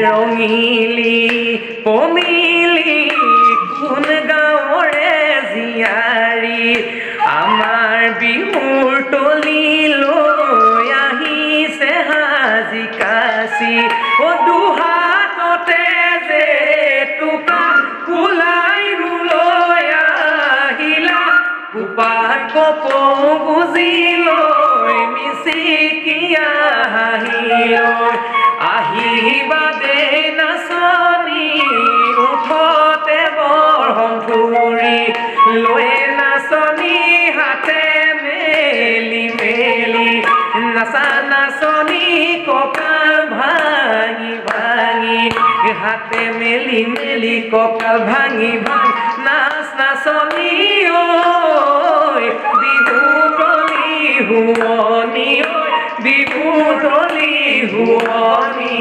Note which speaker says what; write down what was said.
Speaker 1: ৰঙিলি পমিলি কোন গাঁৱৰে জীয়াৰী আমাৰ বিহুৰ তলিলৈ আহিছে সাজি কাচি দুহাততে যে টোকা কুলাই লৈ আহিলা কুপাত কপৌ গুজি লৈ মিচিকিয়া হাঁহিলৈ আহিবা দে নাচনী উঠতে বৰহম ফুৰি লৈ নাচনী হাতে মেলি মেলি নাচা নাচনী কঁকাল ভাঙি ভাঙি হাতে মেলি মেলি কঁকাল ভাঙি ভাঙি নাচ নাচনী ঐ বিহু তলি হুৱনি ঐ বিহু তলি হুৱনি